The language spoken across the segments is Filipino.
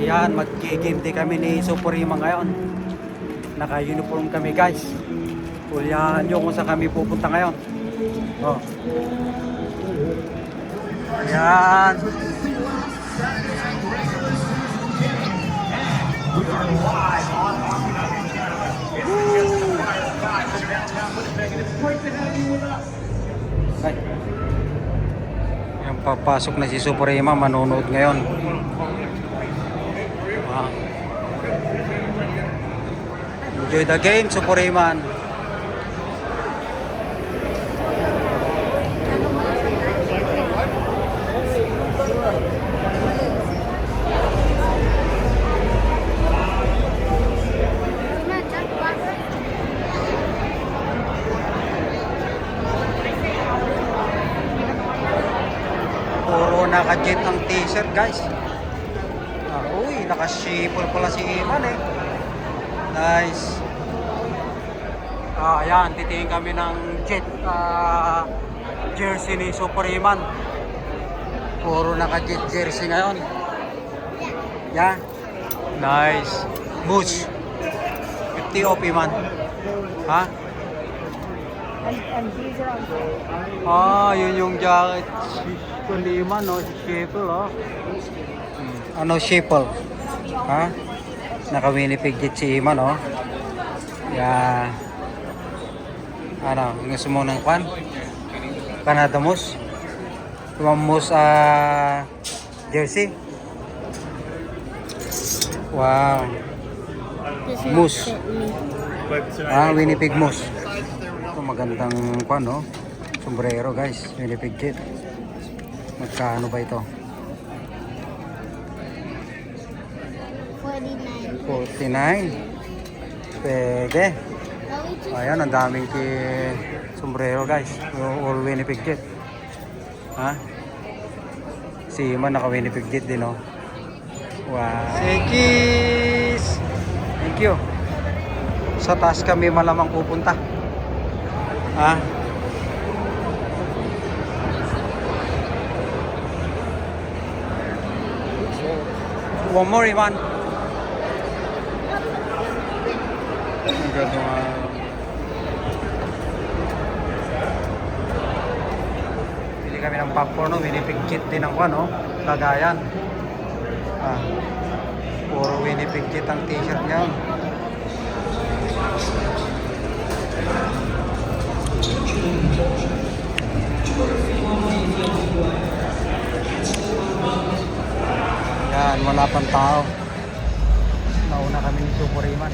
Yan, mag-game day kami ni Suprema ngayon. Naka-uniform kami guys. Tulyahan nyo kung saan kami pupunta ngayon. Oh. Yan. Ay. Yan, papasok na si Suprema, manonood ngayon. Enjoy the game, Suprema. Puro naka-jet ang t-shirt guys. Uy, naka-shipple pala si Iman eh. Nice. Ayan, titingin kami ng jet jersey ni Suprema. Puro naka-jet jersey ngayon. Yeah. Nice. Moose. 50 OP man. Ha? And these are on sale. Yun yung jacket. Suprema, no? Shipple, oh. Ano, shipple? Ha? Naka-Winnipeg jet si Iman, oh. Yeah. Ano, gusto mo ng kwan? Canada Moose? Yung Moose jersey? Wow. Moose. Winnipeg Moose. Ito magandang kwan, no? Sombrero, guys. Winnipeg jet. Magkano ba ito? 49. Pwede. Ayan, ang daming sombrero guys. All Winnipeg jet. Ha? Si Iman naka Winnipeg jet din, oh. Wow. Sekis! Thank you. Sa taas kami malamang pupunta. Ha? One more, Iman. Ang ganda nga. Pili kami ng popcorn, no? Winnipeg jet din ang kwan, no? Lagayan. Puro Winnipeg jet ang t-shirt niya. Yan, wala pang tao. Nauna kami ni Suprema.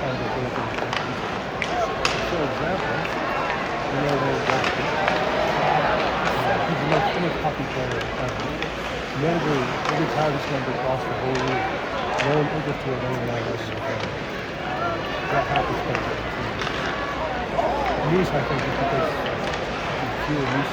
find a way to for example, you know he's the most famous hockey player ever. Every time he's going to be across the whole league, no one ever threw any more than him. That happens quite a bit. News, I think, is because fewer news.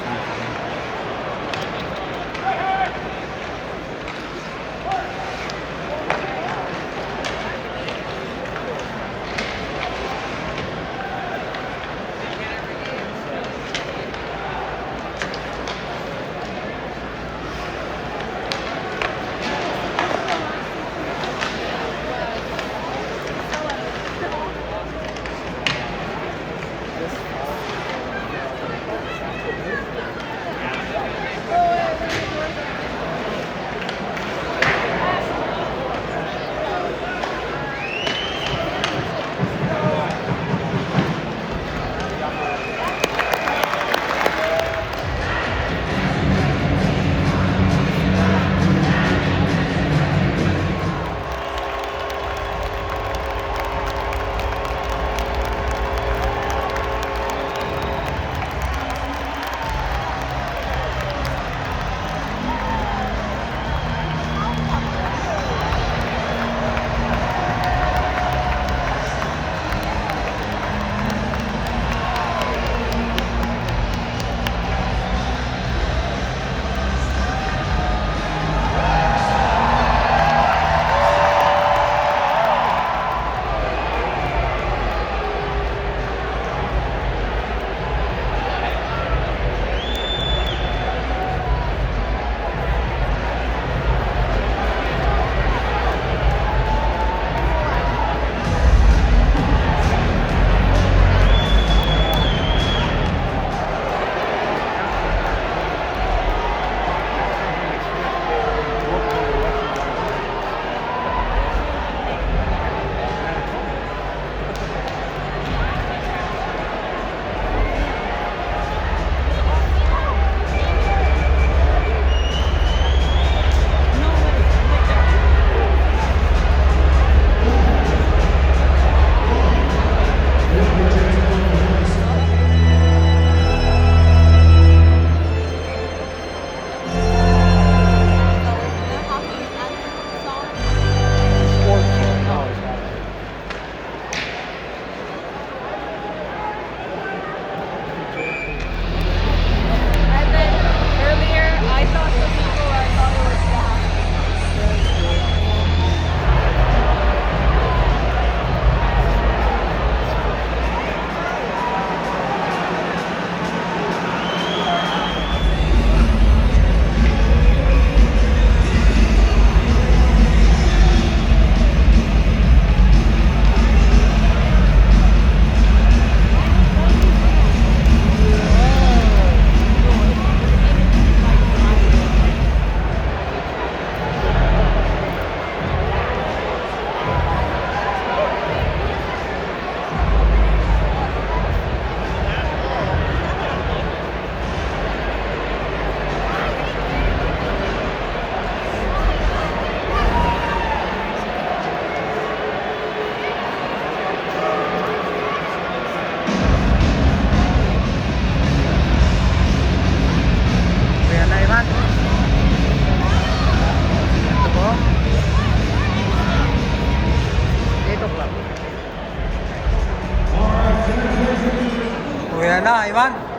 Uwi na, Ivan.